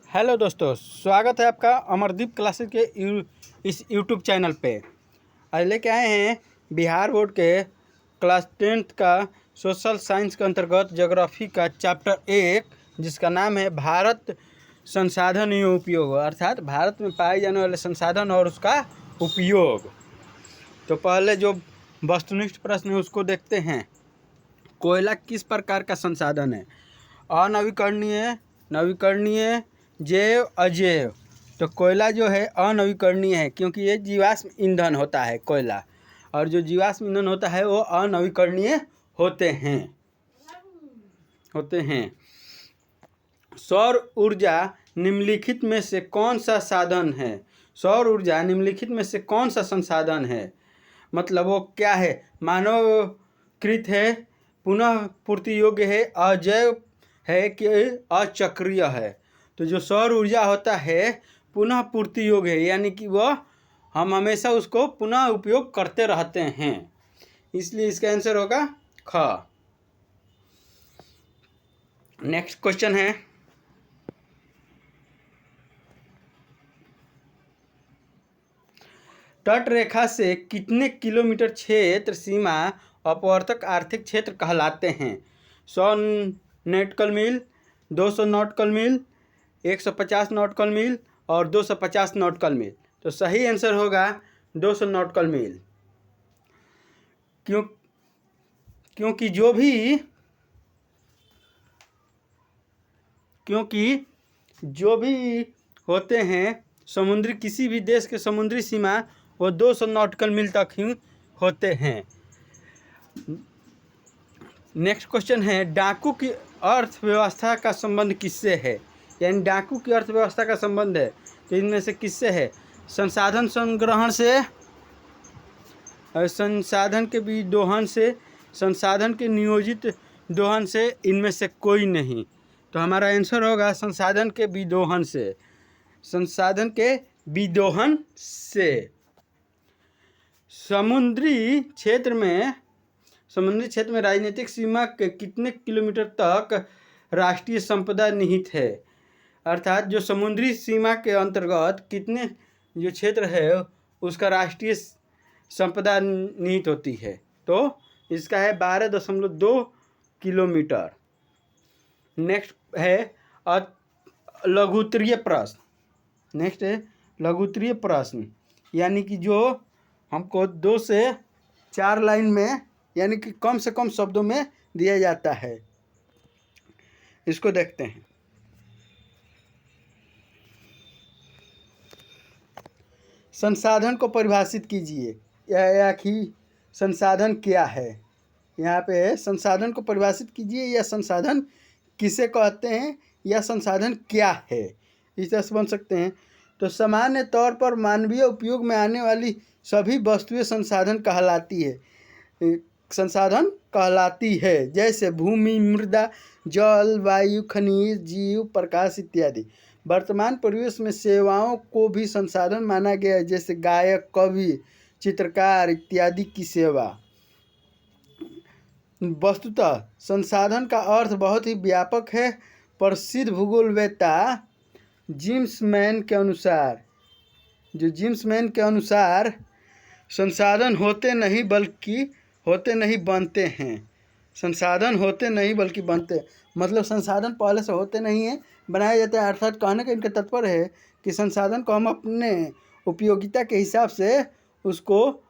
Hello दोस्तों, स्वागत है आपका अमरदीप क्लासेस के इस यूट्यूब चैनल पे। आज लेके आए हैं बिहार बोर्ड के क्लास 10th का सोशल साइंस के अंतर्गत ज्योग्राफी का चैप्टर 1, जिसका नाम है भारत संसाधन एवं उपयोग, अर्थात भारत में पाए जाने वाले संसाधन और उसका उपयोग। तो पहले जो वस्तुनिष्ठ प्रश्न है उसको देखते हैं। कोयला किस प्रकार का संसाधन है? अनवीकरणीय, नवीकरणीय, जैव, अजैव। तो कोयला जो है अनवीकरणीय है, क्योंकि ये जीवाश्म ईंधन होता है कोयला, और जो जीवाश्म ईंधन होता है वो अनवीकरणीय होते हैं। सौर ऊर्जा निम्नलिखित में से कौन सा साधन है? सौर ऊर्जा निम्नलिखित में से कौन सा संसाधन है? मतलब वो क्या है? मानवकृत है, पुनः पूर्ति योग्य है, अजैव है कि अचक्रीय है? तो जो सौर ऊर्जा होता है पुनः पूर्ति योग्य है, यानी कि वह हम हमेशा उसको पुनः उपयोग करते रहते हैं, इसलिए इसका आंसर होगा ख। नेक्स्ट क्वेश्चन है, तट रेखा से कितने किलोमीटर क्षेत्र सीमा अपवर्तक आर्थिक क्षेत्र कहलाते हैं? 100 नॉटिकल मील, 200 नॉटिकल मील, 150 नॉटिकल मील और 250 नॉटिकल मील। तो सही आंसर होगा 200 नॉटिकल मील। क्योंकि जो भी होते हैं समुद्री, किसी भी देश के समुद्री सीमा वो 200 नॉटिकल मील तक ही होते हैं। नेक्स्ट क्वेश्चन है, डाकू की अर्थव्यवस्था का संबंध किससे है? यानी डाकू की अर्थव्यवस्था का संबंध है, तो इनमें से किससे है? संसाधन संग्रहण से, संसाधन के भी दोहन से, संसाधन के नियोजित दोहन से, इनमें से कोई नहीं। तो हमारा आंसर होगा संसाधन के विदोहन से। संसाधन के विदोहन से। समुद्री क्षेत्र में राजनीतिक सीमा के कितने किलोमीटर तक राष्ट्रीय संपदा निहित है? अर्थात जो समुद्री सीमा के अंतर्गत कितने जो क्षेत्र है उसका राष्ट्रीय संपदा निहित होती है? तो इसका है 12.2 किलोमीटर। नेक्स्ट है लघुत्तरीय प्रश्न। नेक्स्ट है लघुत्तरीय प्रश्न, यानी कि जो हमको 2 से 4 लाइन में, यानी कि कम से कम शब्दों में दिया जाता है। इसको देखते हैं। संसाधन को परिभाषित कीजिए, या कि संसाधन क्या है? यहाँ पे संसाधन को परिभाषित कीजिए, या संसाधन किसे कहते हैं, या संसाधन क्या है, इस तरह से बन सकते हैं। तो सामान्य तौर पर मानवीय उपयोग में आने वाली सभी वस्तुएं संसाधन कहलाती है, जैसे भूमि, मृदा, जल, वायु, खनिज, जीव, प्रकाश इत्यादि। वर्तमान परिवेश में सेवाओं को भी संसाधन माना गया है, जैसे गायक, कवि, चित्रकार इत्यादि की सेवा। वस्तुतः संसाधन का अर्थ बहुत ही व्यापक है। प्रसिद्ध भूगोलवेत्ता जिम्समैन के अनुसार संसाधन होते नहीं बनते हैं। संसाधन होते नहीं बल्कि बनते हैं, मतलब संसाधन पहले से होते नहीं हैं, बनाए जाते हैं। अर्थात कहने का इनका तात्पर्य है कि संसाधन को हम अपने उपयोगिता के हिसाब से उसको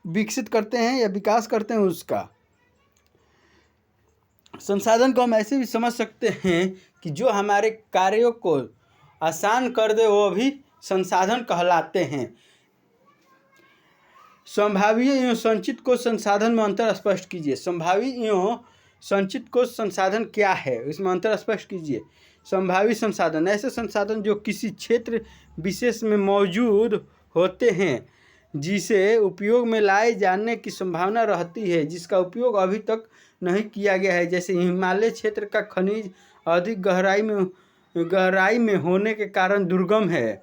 विकसित करते हैं या विकास करते हैं। उसका संसाधन को हम ऐसे भी समझ सकते हैं कि जो हमारे कार्यों को आसान कर दे, वो भी संसाधन कहलाते हैं। संभावित एवं संचित कोश संसाधन में अंतर स्पष्ट कीजिए। संभावित एवं संचित कोश संसाधन क्या है, इसमें अंतर स्पष्ट कीजिए। संभावित संसाधन ऐसे संसाधन जो किसी क्षेत्र विशेष में मौजूद होते हैं, जिसे उपयोग में लाए जाने की संभावना रहती है, जिसका उपयोग अभी तक नहीं किया गया है, जैसे हिमालय क्षेत्र का खनिज अधिक गहराई में होने के कारण दुर्गम है।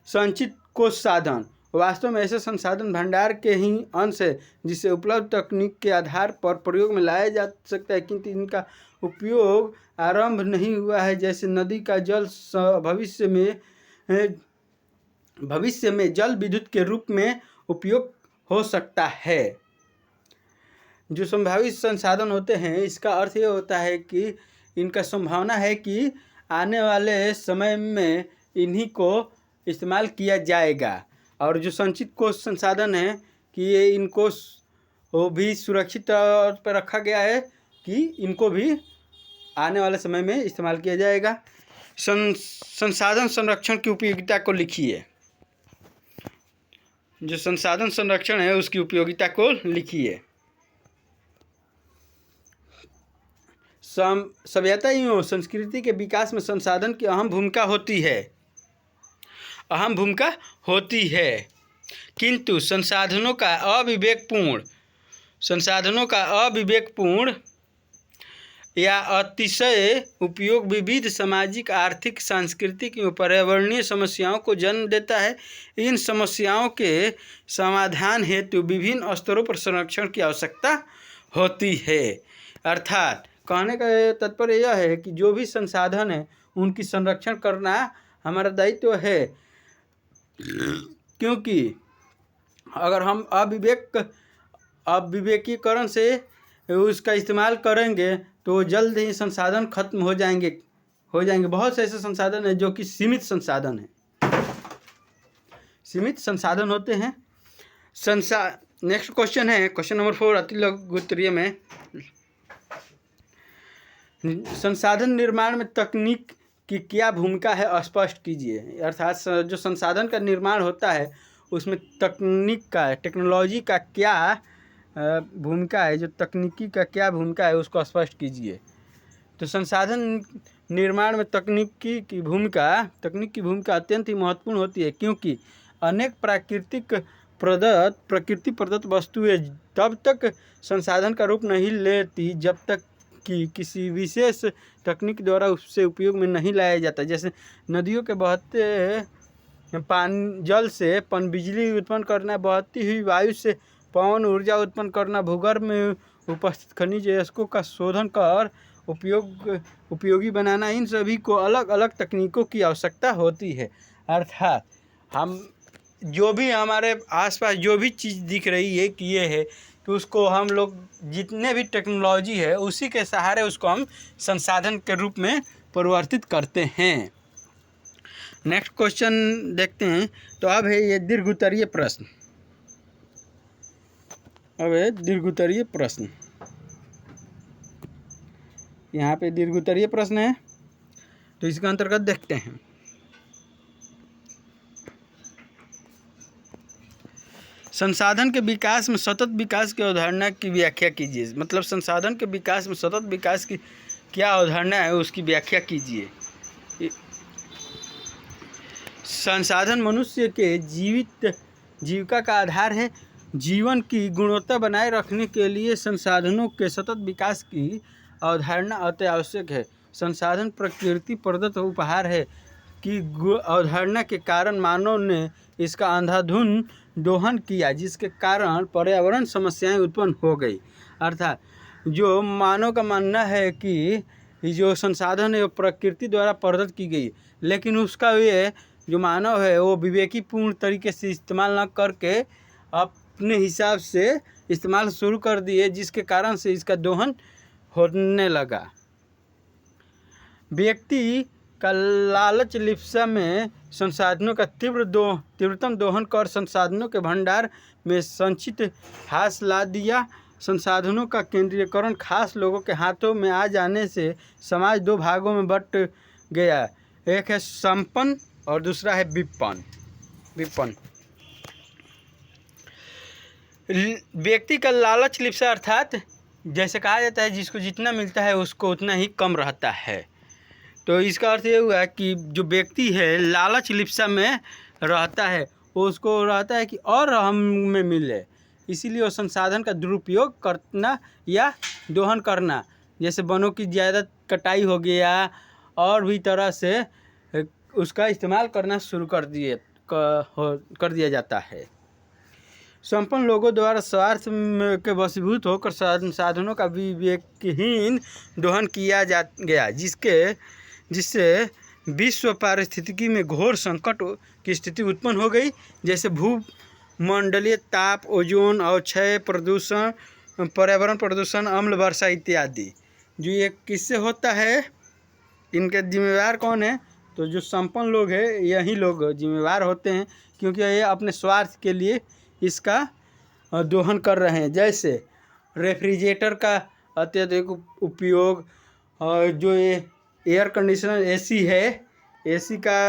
संचित कोश साधन वास्तव में ऐसे संसाधन भंडार के ही अंश है जिसे उपलब्ध तकनीक के आधार पर प्रयोग में लाया जा सकता है, किंतु इनका उपयोग आरंभ नहीं हुआ है। जैसे नदी का जल भविष्य में जल विद्युत के रूप में उपयोग हो सकता है। जो संभावित संसाधन होते हैं, इसका अर्थ ये होता है कि इनका संभावना है कि आने वाले समय में इन्हीं को इस्तेमाल किया जाएगा। और जो संचित कोष संसाधन है कि ये इनको वो भी सुरक्षित तौर पर रखा गया है कि इनको भी आने वाले समय में इस्तेमाल किया जाएगा। संसाधन संरक्षण की उपयोगिता को लिखिए। जो संसाधन संरक्षण है उसकी उपयोगिता को लिखिए। सभ्यता एवं संस्कृति के विकास में संसाधन की अहम भूमिका होती है, किंतु संसाधनों का अविवेकपूर्ण या अतिशय उपयोग विविध सामाजिक, आर्थिक, सांस्कृतिक एवं पर्यावरणीय समस्याओं को जन्म देता है। इन समस्याओं के समाधान हेतु विभिन्न स्तरों पर संरक्षण की आवश्यकता होती है। अर्थात कहने का तात्पर्य यह है कि जो भी संसाधन है उनकी संरक्षण करना हमारा दायित्व है, क्योंकि अगर हम अविवेकीकरण से उसका इस्तेमाल करेंगे तो जल्द ही संसाधन खत्म हो जाएंगे। बहुत से ऐसे संसाधन हैं जो कि सीमित संसाधन होते हैं। नेक्स्ट क्वेश्चन है, क्वेश्चन नंबर 4 अति लघु उत्तरीय में। संसाधन निर्माण में तकनीक की क्या भूमिका है, स्पष्ट कीजिए। अर्थात जो संसाधन का निर्माण होता है उसमें टेक्नोलॉजी का क्या भूमिका है, जो तकनीकी का क्या भूमिका है उसको स्पष्ट कीजिए। तो संसाधन निर्माण में तकनीक की भूमिका अत्यंत ही महत्वपूर्ण होती है, क्योंकि अनेक प्रकृति प्रदत्त वस्तुएं तब तक संसाधन का रूप नहीं लेती जब तक कि किसी विशेष तकनीक द्वारा उससे उपयोग में नहीं लाया जाता। जैसे नदियों के बहते जल से बिजली उत्पन्न करना, बहती हुई वायु से पवन ऊर्जा उत्पन्न करना, भूगर्भ में उपस्थित खनिज अयस्कों का शोधन कर उपयोगी बनाना, इन सभी को अलग अलग तकनीकों की आवश्यकता होती है। अर्थात हम जो भी हमारे आसपास जो भी चीज़ दिख रही है कि ये है कि उसको हम लोग जितने भी टेक्नोलॉजी है उसी के सहारे उसको हम संसाधन के रूप में परिवर्तित करते हैं। नेक्स्ट क्वेश्चन देखते हैं। तो अब है ये दीर्घोत्तरीय प्रश्न। यहाँ पे दीर्घोत्तरीय प्रश्न है, तो इसके अंतर्गत देखते हैं। संसाधन के विकास में सतत विकास की अवधारणा की व्याख्या कीजिए। मतलब संसाधन के विकास में सतत विकास की क्या अवधारणा है उसकी व्याख्या कीजिए। संसाधन मनुष्य के जीविका का आधार है। जीवन की गुणवत्ता बनाए रखने के लिए संसाधनों के सतत विकास की अवधारणा अति आवश्यक है। संसाधन प्रकृति प्रदत्त उपहार है कि अवधारणा के कारण मानव ने इसका अंधाधुंध दोहन किया, जिसके कारण पर्यावरण समस्याएं उत्पन्न हो गई। अर्थात जो मानव का मानना है कि जो संसाधन है वो प्रकृति द्वारा प्रदत्त की गई, लेकिन उसका ये जो मानव है वो विवेकीपूर्ण तरीके से इस्तेमाल न करके अपने हिसाब से इस्तेमाल शुरू कर दिए, जिसके कारण से इसका दोहन होने लगा। व्यक्ति का लालच लिप्सा में संसाधनों का तीव्रतम दोहन कर संसाधनों के भंडार में संचित ह्रास ला दिया। संसाधनों का केंद्रीकरण खास लोगों के हाथों में आ जाने से समाज दो भागों में बट गया। एक है संपन्न और दूसरा है विपन्न। व्यक्ति का लालच लिप्सा अर्थात जैसे कहा जाता है जिसको जितना मिलता है उसको उतना ही कम रहता है। तो इसका अर्थ ये हुआ कि जो व्यक्ति है लालच लिप्सा में रहता है, उसको रहता है कि और हमें मिले, इसीलिए वो संसाधन का दुरुपयोग करना या दोहन करना, जैसे वनों की ज़्यादा कटाई हो गया और भी तरह से उसका इस्तेमाल करना शुरू कर दिए। कर दिया जाता है। संपन्न लोगों द्वारा स्वार्थ के वशीभूत होकर साधनों का विवेकहीन दोहन किया गया, जिससे विश्व पारिस्थितिकी में घोर संकट की स्थिति उत्पन्न हो गई, जैसे भूमंडलीय ताप, ओजोन अवक्षय, प्रदूषण, पर्यावरण प्रदूषण, अम्ल वर्षा इत्यादि। जो ये किससे होता है, इनके जिम्मेवार कौन है? तो जो संपन्न लोग हैं यही लोग जिम्मेवार होते हैं, क्योंकि ये अपने स्वार्थ के लिए इसका दोहन कर रहे हैं। जैसे रेफ्रिजरेटर का अत्यधिक उपयोग, और जो ये एयर कंडीशनर एसी है, एसी का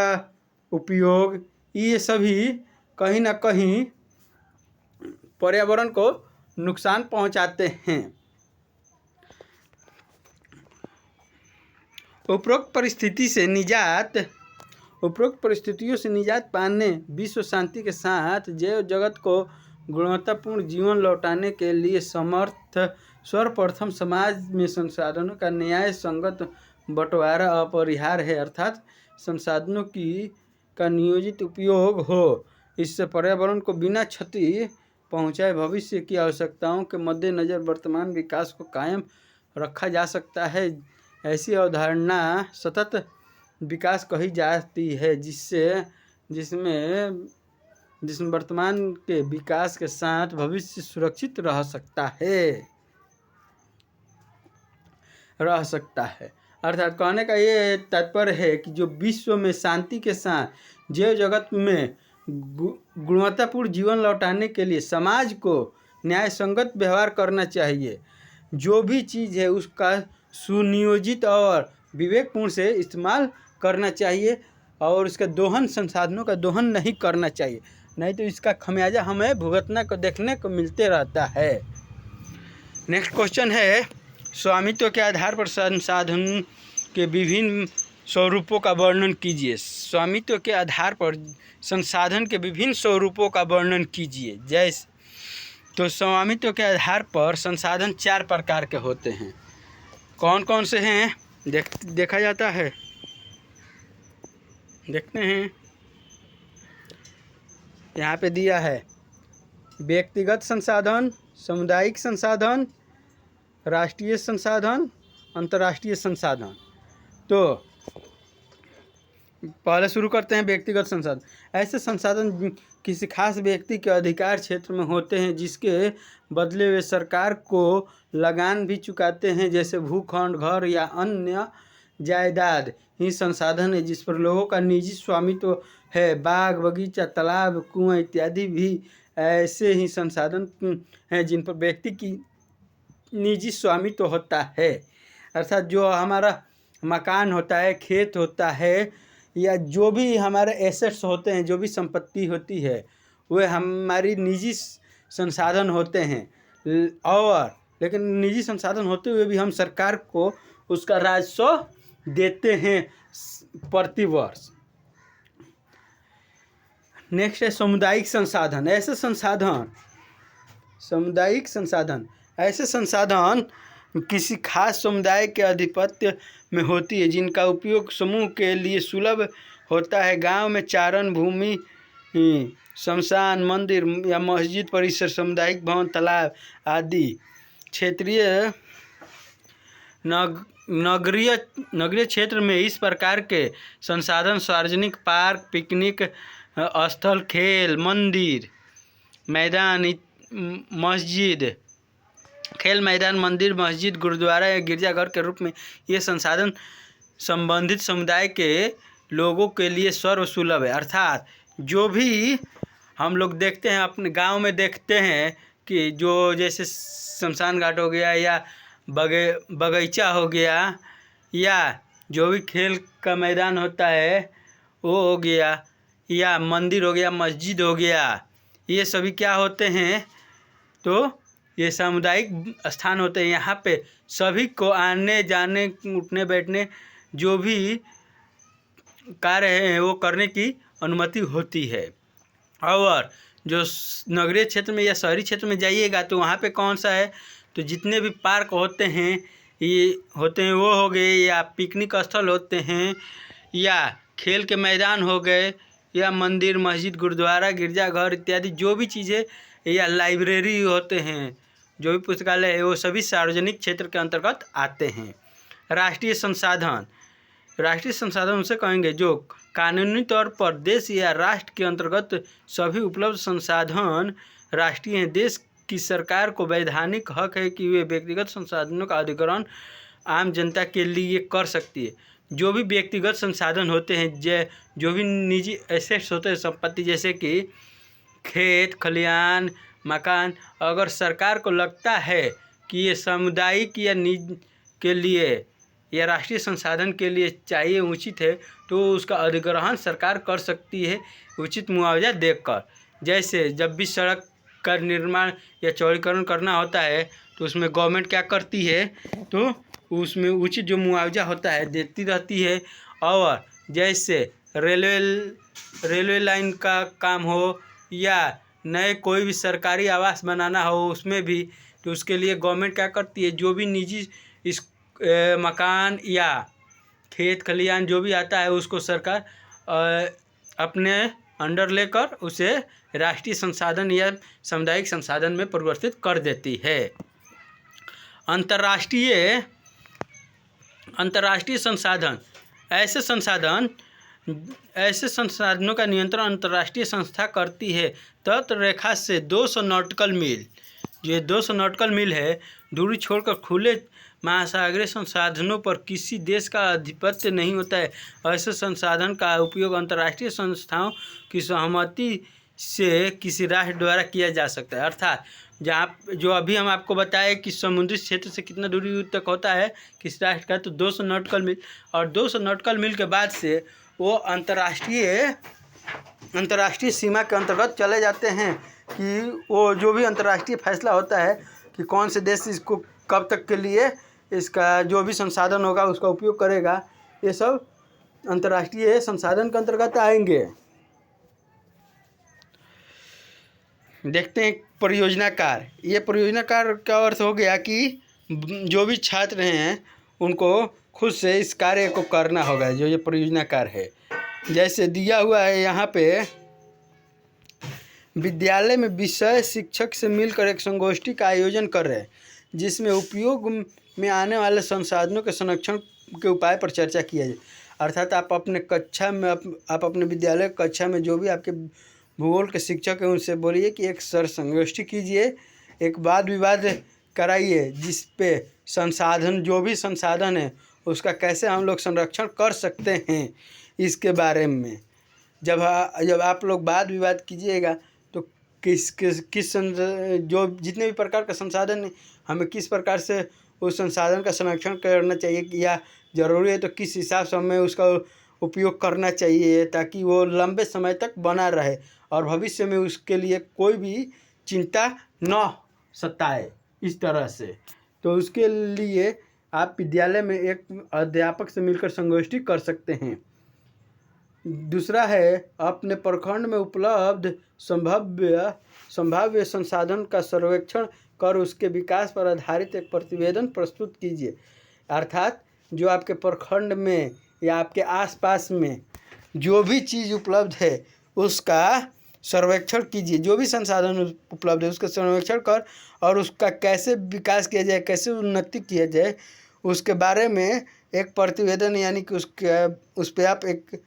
उपयोग, ये सभी कहीं ना कहीं पर्यावरण को नुकसान पहुंचाते हैं। उपरोक्त परिस्थितियों से निजात पाने, विश्व शांति के साथ जैव जगत को गुणवत्तापूर्ण जीवन लौटाने के लिए सर्वप्रथम समाज में संसाधनों का न्याय संगत बंटवारा अपरिहार्य है, अर्थात संसाधनों का नियोजित उपयोग हो। इससे पर्यावरण को बिना क्षति पहुंचाए भविष्य की आवश्यकताओं के मद्देनज़र वर्तमान विकास को कायम रखा जा सकता है। ऐसी अवधारणा सतत विकास कही जाती है, जिसमें वर्तमान के विकास के साथ भविष्य सुरक्षित रह सकता है। अर्थात कहने का ये तात्पर्य है कि जो विश्व में शांति के साथ जैव जगत में गुणवत्तापूर्ण जीवन लौटाने के लिए समाज को न्याय संगत व्यवहार करना चाहिए। जो भी चीज़ है उसका सुनियोजित और विवेकपूर्ण से इस्तेमाल करना चाहिए, और इसका दोहन, संसाधनों का दोहन नहीं करना चाहिए, नहीं तो इसका खमियाजा हमें भुगतना को देखने को मिलते रहता है। नेक्स्ट क्वेश्चन है, स्वामित्व के आधार पर संसाधन के विभिन्न स्वरूपों का वर्णन कीजिए। स्वामित्व के आधार पर संसाधन के विभिन्न स्वरूपों का वर्णन कीजिए। जैसे तो स्वामित्व के आधार पर संसाधन 4 प्रकार के होते हैं। कौन कौन से हैं देखा जाता है, देखते हैं। यहाँ पे दिया है व्यक्तिगत संसाधन, सामुदायिक संसाधन, राष्ट्रीय संसाधन, अंतर्राष्ट्रीय संसाधन। तो पहले शुरू करते हैं व्यक्तिगत संसाधन। ऐसे संसाधन किसी खास व्यक्ति के अधिकार क्षेत्र में होते हैं, जिसके बदले वे सरकार को लगान भी चुकाते हैं, जैसे भूखंड, घर या अन्य जायदाद ही संसाधन है जिस पर लोगों का निजी स्वामित्व है। बाग, बगीचा, तालाब, कुआं इत्यादि भी ऐसे ही संसाधन हैं जिन पर व्यक्ति की निजी स्वामित्व होता है। अर्थात जो हमारा मकान होता है, खेत होता है, या जो भी हमारे एसेट्स होते हैं, जो भी संपत्ति होती है, वे हमारी निजी संसाधन होते हैं। और लेकिन निजी संसाधन होते हुए भी हम सरकार को उसका राजस्व देते हैं प्रतिवर्ष। नेक्स्ट है सामुदायिक संसाधन। ऐसे संसाधन किसी खास समुदाय के आधिपत्य में होती है, जिनका उपयोग समूह के लिए सुलभ होता है। गांव में चारण भूमि, शमशान, मंदिर या मस्जिद परिसर, सामुदायिक भवन, तालाब आदि। क्षेत्रीय नगरीय क्षेत्र में इस प्रकार के संसाधन सार्वजनिक पार्क, पिकनिक स्थल, खेल मंदिर, मैदान, मंदिर, मस्जिद, गुरुद्वारा या गिरजाघर के रूप में ये संसाधन संबंधित समुदाय के लोगों के लिए सर्वसुलभ है। अर्थात जो भी हम लोग देखते हैं अपने गांव में, देखते हैं कि जो जैसे शमशान घाट हो गया, या बगीचा हो गया, या जो भी खेल का मैदान होता है वो हो गया, या मंदिर हो गया, मस्जिद हो गया, ये सभी क्या होते हैं? तो ये सामुदायिक स्थान होते हैं। यहाँ पे सभी को आने जाने, उठने बैठने, जो भी कार्य है वो करने की अनुमति होती है। और जो नगरीय क्षेत्र में या शहरी क्षेत्र में जाइएगा तो वहाँ पे कौन सा है? तो जितने भी पार्क होते हैं वो हो गए, या पिकनिक स्थल होते हैं, या खेल के मैदान हो गए, या मंदिर, मस्जिद, गुरुद्वारा, गिरजाघर इत्यादि जो भी चीज़ें या लाइब्रेरी होते हैं, जो भी पुस्तकालय है, वो सभी सार्वजनिक क्षेत्र के अंतर्गत आते हैं। राष्ट्रीय संसाधन, राष्ट्रीय संसाधन उसे कहेंगे जो कानूनी तौर पर देश या राष्ट्र के अंतर्गत सभी उपलब्ध संसाधन राष्ट्रीय हैं। देश की सरकार को वैधानिक हक है कि वे व्यक्तिगत संसाधनों का अधिग्रहण आम जनता के लिए कर सकती है। जो भी व्यक्तिगत संसाधन होते हैं, जो भी निजी एसेट्स होते हैं, संपत्ति जैसे कि खेत खलिहान, मकान, अगर सरकार को लगता है कि ये सामुदायिक या निज के लिए या राष्ट्रीय संसाधन के लिए चाहिए, उचित है, तो उसका अधिग्रहण सरकार कर सकती है उचित मुआवजा देकर। जैसे जब भी सड़क का निर्माण या चौड़ीकरण करना होता है तो उसमें गवर्नमेंट क्या करती है, तो उसमें उचित जो मुआवजा होता है देती रहती है। और जैसे रेलवे लाइन का काम हो या नए कोई भी सरकारी आवास बनाना हो, उसमें भी तो उसके लिए गवर्नमेंट क्या करती है, जो भी निजी इस मकान या खेत खलिहान जो भी आता है उसको सरकार अपने अंडर लेकर उसे राष्ट्रीय संसाधन या सामुदायिक संसाधन में परिवर्तित कर देती है। अंतर्राष्ट्रीय संसाधन, ऐसे संसाधनों का नियंत्रण अंतर्राष्ट्रीय संस्था करती है। तटरेखा से 200 नॉटिकल मील, ये 200 नॉटिकल मील है, दूरी छोड़कर खुले महासागरीय संसाधनों पर किसी देश का आधिपत्य नहीं होता है। ऐसे संसाधन का उपयोग अंतर्राष्ट्रीय संस्थाओं की सहमति से किसी राष्ट्र द्वारा किया जा सकता है। अर्थात जहाँ जो अभी हम आपको बताएं कि समुद्री क्षेत्र से कितना दूरी तक होता है किस राष्ट्र का, तो 200 नॉटिकल मील, और 200 नॉटिकल मील के बाद से वो अंतर्राष्ट्रीय सीमा के अंतर्गत चले जाते हैं कि वो जो भी अंतर्राष्ट्रीय फैसला होता है कि कौन से देश इसको कब तक के लिए इसका जो भी संसाधन होगा उसका उपयोग करेगा, ये सब अंतर्राष्ट्रीय संसाधन के अंतर्गत आएंगे। देखते हैं परियोजना कार्य। ये परियोजना कार्य का अर्थ हो गया कि जो भी छात्र हैं उनको खुद से इस कार्य को करना होगा, जो ये परियोजना कार्य है। जैसे दिया हुआ है यहाँ पे, विद्यालय में विषय शिक्षक से मिलकर एक संगोष्ठी का आयोजन कर रहे हैं जिसमें उपयोग में आने वाले संसाधनों के संरक्षण के उपाय पर चर्चा किया जाए। अर्थात आप अपने कक्षा में आप अपने विद्यालय कक्षा में जो भी आपके भूगोल के शिक्षक हैं उनसे बोलिए कि एक संगोष्ठी कीजिए, एक वाद विवाद कराइए जिस पे संसाधन जो भी संसाधन है उसका कैसे हम लोग संरक्षण कर सकते हैं इसके बारे में। जब आप लोग वाद विवाद कीजिएगा तो किस जो जितने भी प्रकार का संसाधन है हमें किस प्रकार से उस संसाधन का संरक्षण करना चाहिए या ज़रूरी है तो किस हिसाब से हमें उसका उपयोग करना चाहिए ताकि वो लंबे समय तक बना रहे और भविष्य में उसके लिए कोई भी चिंता न सताए इस तरह से। तो उसके लिए आप विद्यालय में एक अध्यापक से मिलकर संगोष्ठी कर सकते हैं। दूसरा है अपने प्रखंड में उपलब्ध संभाव्य संसाधन का सर्वेक्षण कर उसके विकास पर आधारित एक प्रतिवेदन प्रस्तुत कीजिए। अर्थात जो आपके प्रखंड में या आपके आसपास में जो भी चीज़ उपलब्ध है उसका सर्वेक्षण कीजिए, जो भी संसाधन उपलब्ध है उसका सर्वेक्षण कर और उसका कैसे विकास किया जाए, कैसे उन्नति किया जाए, उसके बारे में एक प्रतिवेदन यानी कि उस पर आप एक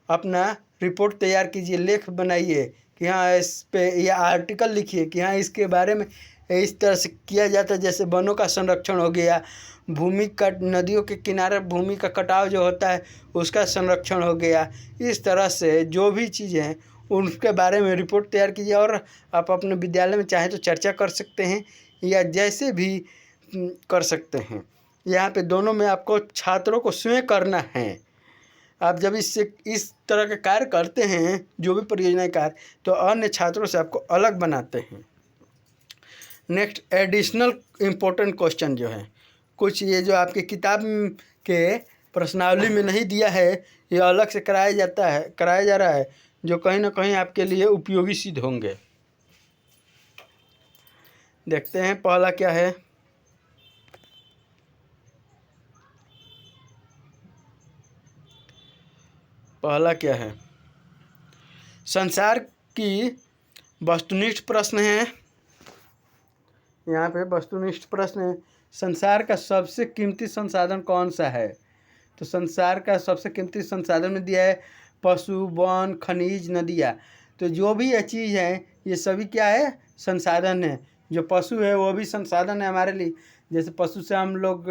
अपना रिपोर्ट तैयार कीजिए, लेख बनाइए कि हाँ इस पे या आर्टिकल लिखिए कि हाँ इसके बारे में इस तरह से किया जाता है। जैसे वनों का संरक्षण हो गया, भूमि का नदियों के किनारे भूमि का कटाव जो होता है उसका संरक्षण हो गया। इस तरह से जो भी चीज़ें हैं उनके बारे में रिपोर्ट तैयार कीजिए और आप अपने विद्यालय में चाहें तो चर्चा कर सकते हैं या जैसे भी कर सकते हैं। यहाँ पे दोनों में आपको छात्रों को स्वयं करना है। आप जब इस तरह के कार्य करते हैं जो भी परियोजना कार्य, तो अन्य छात्रों से आपको अलग बनाते हैं। नेक्स्ट, एडिशनल इम्पोर्टेंट क्वेश्चन जो है कुछ ये जो आपके किताब के प्रश्नावली में नहीं दिया है, ये अलग से कराया जा रहा है जो कहीं ना कहीं आपके लिए उपयोगी सिद्ध होंगे। देखते हैं पहला क्या है। संसार की वस्तुनिष्ठ प्रश्न है, यहाँ पे वस्तुनिष्ठ प्रश्न है, संसार का सबसे कीमती संसाधन कौन सा है? तो संसार का सबसे कीमती संसाधन में दिया है पशु, वन, खनिज, नदियाँ। तो जो भी ये चीज़ है ये सभी क्या है? संसाधन है। जो पशु है वो भी संसाधन है हमारे लिए। जैसे पशु से हम लोग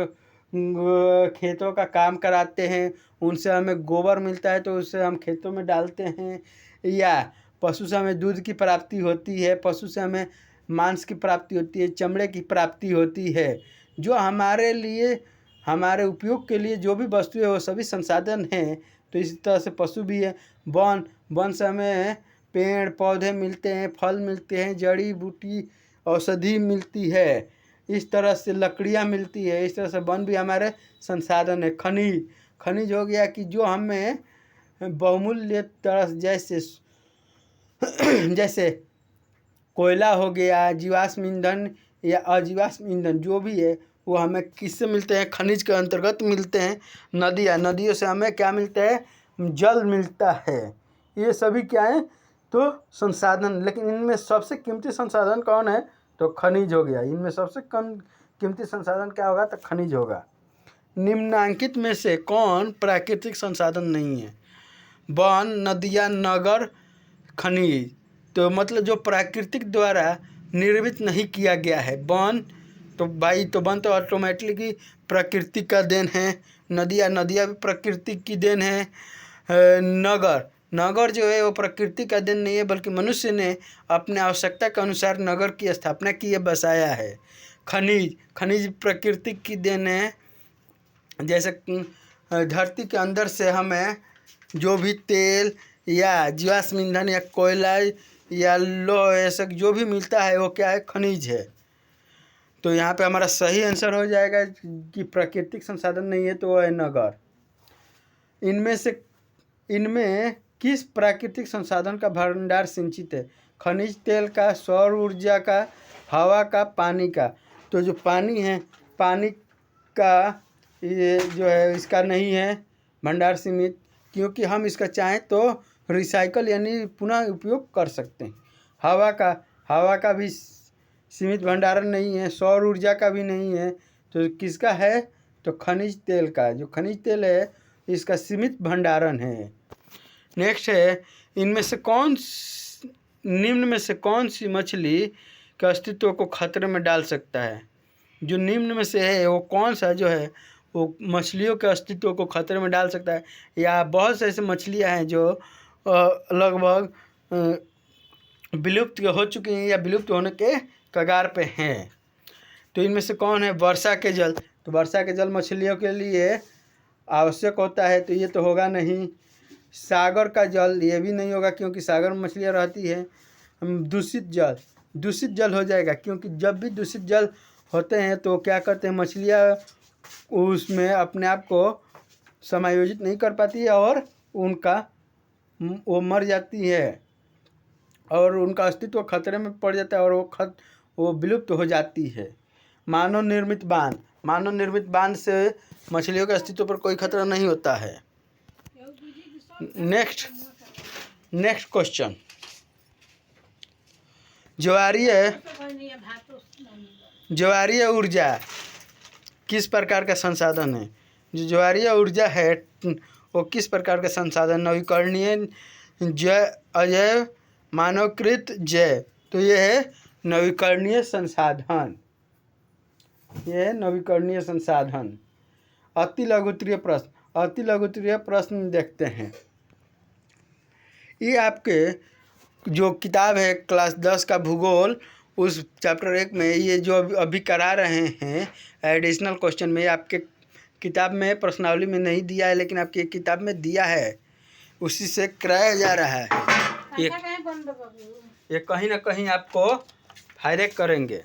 खेतों का काम कराते हैं, उनसे हमें गोबर मिलता है तो उसे हम खेतों में डालते हैं, या पशु से हमें दूध की प्राप्ति होती है, पशु से हमें मांस की प्राप्ति होती है, चमड़े की प्राप्ति होती है। जो हमारे लिए, हमारे उपयोग के लिए जो भी वस्तु है वो सभी संसाधन हैं। तो इसी तरह से पशु भी है। वन से हमें पेड़ पौधे मिलते हैं, फल मिलते हैं, जड़ी बूटी औषधि मिलती है, इस तरह से लकड़ियाँ मिलती है। इस तरह से वन भी हमारे संसाधन है। खनिज हो गया कि जो हमें बहुमूल्य तरह जैसे जैसे कोयला हो गया, जीवाश्म ईंधन या अजीवाश्म ईंधन जो भी है वो हमें किससे मिलते हैं? खनिज के अंतर्गत मिलते हैं। नदियों से हमें क्या मिलता है? जल मिलता है। ये सभी क्या है? तो संसाधन। लेकिन इनमें सबसे कीमती संसाधन कौन है? तो खनिज हो गया। इनमें सबसे कम कीमती संसाधन क्या होगा? तो खनिज होगा। निम्नांकित में से कौन प्राकृतिक संसाधन नहीं है? वन, नदियाँ, नगर, खनिज। तो मतलब जो प्राकृतिक द्वारा निर्मित नहीं किया गया है। वन तो ऑटोमेटिकली प्रकृति का देन है। नदियाँ भी प्रकृति की देन है। नगर जो है वो प्रकृति का देन नहीं है, बल्कि मनुष्य ने अपने आवश्यकता के अनुसार नगर की स्थापना की है, बसाया है। खनिज प्रकृति की देन है। जैसे धरती के अंदर से हमें जो भी तेल या जीवाश्म ईंधन या कोयला या लोह ऐसा जो भी मिलता है वो क्या है? खनिज है। तो यहाँ पे हमारा सही आंसर हो जाएगा कि प्राकृतिक संसाधन नहीं है तो वो है नगर। इनमें किस प्राकृतिक संसाधन का भंडार सिंचित है? खनिज तेल का, सौर ऊर्जा का, हवा का, पानी का। तो जो पानी है, पानी का ये जो है इसका नहीं है भंडार सीमित, क्योंकि हम इसका चाहें तो रिसाइकल यानी पुनः उपयोग कर सकते हैं। हवा का भी सीमित भंडारण नहीं है, सौर ऊर्जा का भी नहीं है। तो किसका है? तो खनिज तेल का। जो खनिज तेल है इसका सीमित भंडारण है। नेक्स्ट है, निम्न में से कौन सी मछली के अस्तित्व को खतरे में डाल सकता है? जो निम्न में से है वो कौन सा जो है वो मछलियों के अस्तित्व को खतरे में डाल सकता है? या बहुत से ऐसे मछलियाँ हैं जो लगभग विलुप्त हो चुकी हैं या विलुप्त होने के कगार पे हैं। तो इनमें से कौन है? वर्षा के जल। तो वर्षा के जल मछलियों के लिए आवश्यक होता है, तो ये तो होगा नहीं। सागर का जल, ये भी नहीं होगा क्योंकि सागर में मछलियाँ रहती है। दूषित जल हो जाएगा, क्योंकि जब भी दूषित जल होते हैं तो क्या करते हैं? मछलियाँ उसमें अपने आप को समायोजित नहीं कर पाती है और वो मर जाती है और उनका अस्तित्व खतरे में पड़ जाता है और वो विलुप्त हो जाती है। मानव निर्मित बांध से मछलियों के अस्तित्व पर कोई खतरा नहीं होता है। नेक्स्ट क्वेश्चन, ज्वारीय ऊर्जा किस प्रकार का संसाधन है? जो ज्वारीय ऊर्जा है वो किस प्रकार का संसाधन? नवीकरणीय, अजैव, मानवकृत, जैव। तो ये है नवीकरणीय संसाधन। अति लघुत्तरीय प्रश्न देखते हैं। ये आपके जो किताब है क्लास 10 का भूगोल, उस चैप्टर 1 में ये जो अभी करा रहे हैं एडिशनल क्वेश्चन में, आपके किताब में प्रश्नावली में नहीं दिया है लेकिन आपकी किताब में दिया है, उसी से कराया जा रहा है। ये कहीं ना कहीं आपको फायदे करेंगे।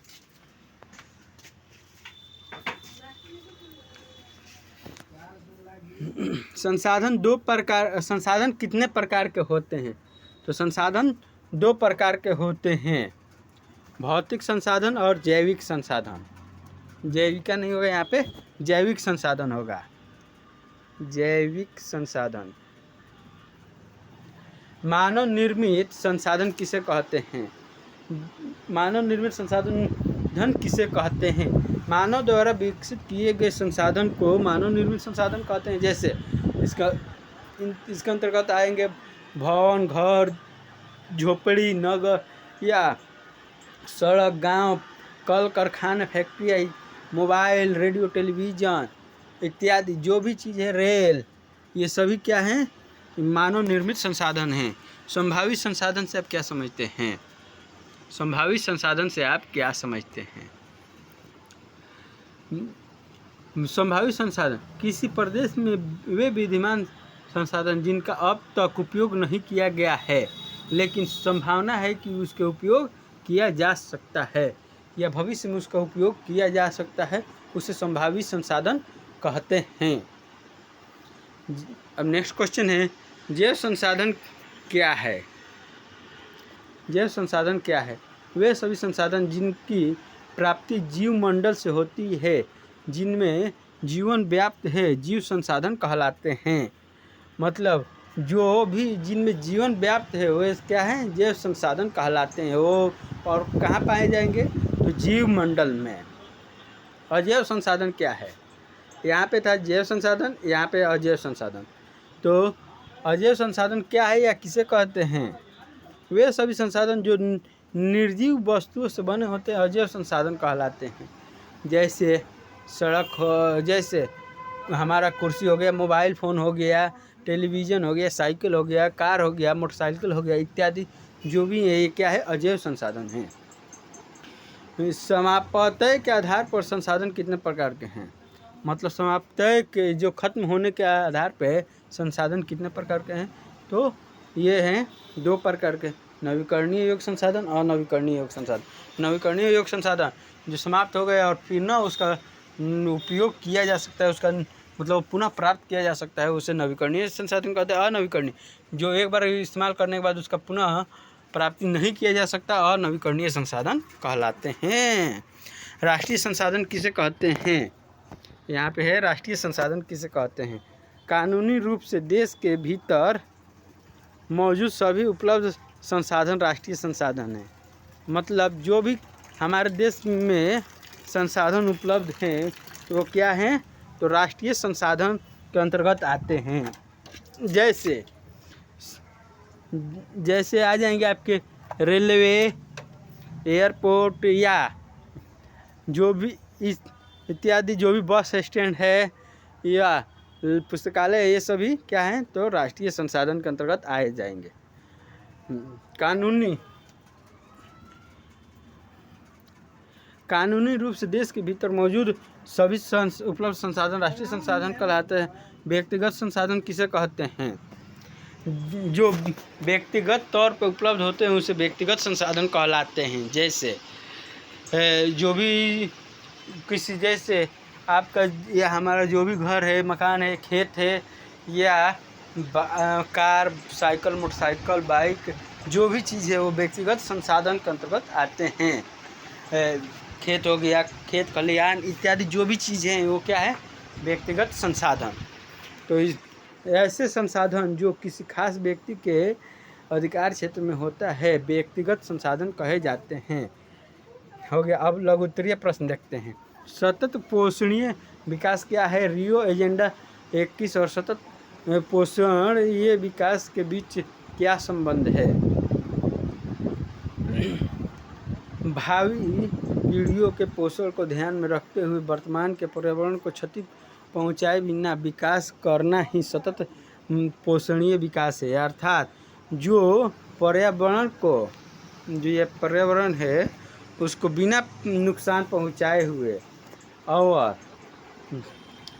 संसाधन कितने प्रकार के होते हैं? तो संसाधन 2 प्रकार के होते हैं, भौतिक संसाधन और जैविक संसाधन। जैविका नहीं होगा यहाँ पे, जैविक संसाधन होगा। जैविक संसाधन मानव निर्मित संसाधन किसे कहते हैं? मानव निर्मित संसाधन किसे कहते हैं? मानव द्वारा विकसित किए गए संसाधन को मानव निर्मित संसाधन कहते हैं। जैसे इसके अंतर्गत आएंगे भवन, घर, झोपड़ी, नगर या सड़क, गांव, कल कारखाना, फैक्ट्री, मोबाइल, रेडियो, टेलीविज़न इत्यादि जो भी चीज़ है, रेल, ये सभी क्या हैं? मानव निर्मित संसाधन हैं। संभावित संसाधन से आप क्या समझते हैं? संभावित संसाधन से आप क्या समझते हैं? संभावित संसाधन किसी प्रदेश में वे विद्यमान संसाधन जिनका अब तक उपयोग नहीं किया गया है लेकिन संभावना है कि उसके उपयोग किया जा सकता है या भविष्य में उसका उपयोग किया जा सकता है, उसे संभावित संसाधन कहते हैं। अब नेक्स्ट क्वेश्चन है, जैव संसाधन क्या है? जैव संसाधन क्या है? वे सभी संसाधन जिनकी प्राप्ति जीवमंडल से होती है, जिनमें जीवन व्याप्त है, जीव संसाधन कहलाते हैं। मतलब जो भी जिनमें जीवन व्याप्त है वे क्या हैं? जैव संसाधन कहलाते हैं। वो और कहाँ पाए जाएंगे? तो जीवमंडल में। अजैव संसाधन क्या है? यहाँ पे था जैव संसाधन, यहाँ पे अजैव संसाधन। तो अजैव संसाधन क्या है या किसे कहते हैं? वे सभी संसाधन जो निर्जीव वस्तुओं से बने होते हैं अजैव संसाधन कहलाते हैं। जैसे सड़क हो, जैसे हमारा कुर्सी हो गया, मोबाइल फ़ोन हो गया, टेलीविज़न हो गया, साइकिल हो गया, कार हो गया, मोटरसाइकिल हो गया इत्यादि जो भी है ये क्या है? अजैव संसाधन हैं। समाप्तय के आधार पर संसाधन कितने प्रकार के हैं? मतलब समाप्तय के जो खत्म होने के आधार पर संसाधन कितने प्रकार के हैं? तो ये हैं 2 प्रकार के, नवीकरणीय योग्य संसाधन और अनवीकरणीय योग्य संसाधन। नवीकरणीय योग्य संसाधन जो समाप्त हो गया और फिर ना उसका उपयोग किया जा सकता है, उसका मतलब पुनः प्राप्त किया जा सकता है, उसे नवीकरणीय संसाधन कहते हैं। अनवीकरणीय जो एक बार इस्तेमाल करने के बाद उसका पुनः प्राप्ति नहीं किया जा सकता, अनवीकरणीय संसाधन कहलाते हैं। राष्ट्रीय संसाधन किसे कहते हैं? यहाँ पे है राष्ट्रीय संसाधन किसे कहते हैं? कानूनी रूप से देश के भीतर मौजूद सभी उपलब्ध संसाधन राष्ट्रीय संसाधन है। मतलब जो भी हमारे देश में संसाधन उपलब्ध हैं तो वो क्या हैं? तो राष्ट्रीय संसाधन के अंतर्गत आते हैं। जैसे आ जाएंगे आपके रेलवे, एयरपोर्ट या जो भी इत्यादि जो भी बस स्टैंड है या पुस्तकालय, ये सभी क्या हैं? तो राष्ट्रीय संसाधन के अंतर्गत आए जाएंगे। कानूनी रूप से देश के भीतर मौजूद सभी उपलब्ध संसाधन राष्ट्रीय संसाधन कहलाते हैं। व्यक्तिगत संसाधन किसे कहते हैं? जो व्यक्तिगत तौर पर उपलब्ध होते हैं उसे व्यक्तिगत संसाधन कहलाते हैं। जैसे जो भी किसी, जैसे आपका या हमारा जो भी घर है, मकान है, खेत है या कार, साइकिल, मोटरसाइकिल, बाइक, जो भी चीज़ है वो व्यक्तिगत संसाधन के अंतर्गत आते हैं। खेत हो गया, खेत खलिहान इत्यादि जो भी चीज़ें हैं वो क्या है? व्यक्तिगत संसाधन। तो ऐसे संसाधन जो किसी खास व्यक्ति के अधिकार क्षेत्र में होता है व्यक्तिगत संसाधन कहे जाते हैं। हो गया। अब लघु उत्तरीय प्रश्न देखते हैं। सतत पोषणीय विकास क्या है? रियो एजेंडा 21 और सतत पोषण ये विकास के बीच क्या संबंध है? भावी पीढ़ियों के पोषण को ध्यान में रखते हुए वर्तमान के पर्यावरण को क्षति पहुंचाए बिना विकास करना ही सतत पोषणीय विकास है। अर्थात जो पर्यावरण को, जो ये पर्यावरण है उसको बिना नुकसान पहुंचाए हुए और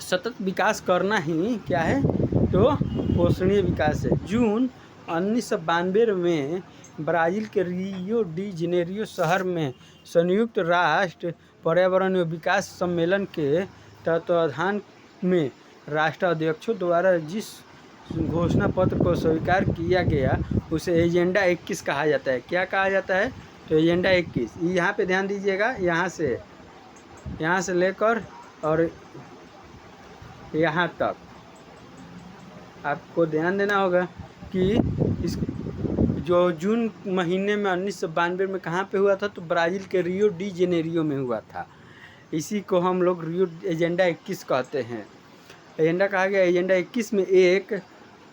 सतत विकास करना ही क्या है? तो पोषणीय विकास है। जून 1992 में ब्राज़ील के रियो डी जेनेरियो शहर में संयुक्त राष्ट्र पर्यावरण एवं विकास सम्मेलन के तत्वावधान में राष्ट्राध्यक्षों द्वारा जिस घोषणा पत्र को स्वीकार किया गया उसे एजेंडा 21 कहा जाता है। क्या कहा जाता है? तो एजेंडा 21। यहाँ पे ध्यान दीजिएगा, यहाँ से लेकर और यहाँ तक आपको ध्यान देना होगा कि जो जून महीने में 1992 में कहाँ पे हुआ था, तो ब्राज़ील के रियो डी जेनेरियो में हुआ था। इसी को हम लोग रियो एजेंडा 21 कहते हैं। एजेंडा कहा गया। एजेंडा 21 में एक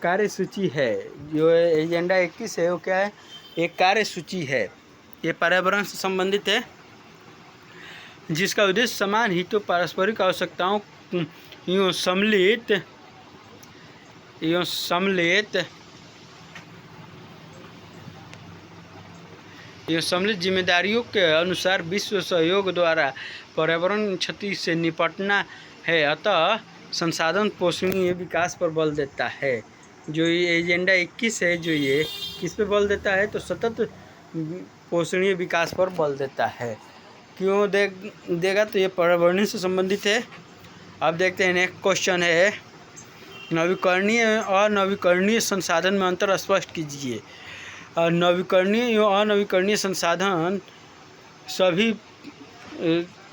कार्यसूची है। जो एजेंडा 21 है वो क्या है, एक कार्यसूची है। ये पर्यावरण से संबंधित है, जिसका उद्देश्य समान हितों, पारस्परिक आवश्यकताओं एवं सम्मिलित जिम्मेदारियों के अनुसार विश्व सहयोग द्वारा पर्यावरण क्षति से निपटना है। अतः संसाधन पोषणीय विकास पर बल देता है। जो ये एजेंडा 21 है, जो ये किस पे बल देता है, तो सतत पोषणीय विकास पर बल देता है। क्यों देगा, तो ये पर्यावरण से संबंधित है। अब देखते हैं नेक्स्ट क्वेश्चन है, नवीकरणीय और अनवीकरणीय संसाधन में अंतर स्पष्ट कीजिए। नवीकरणीय एवं अनवीकरणीय संसाधन सभी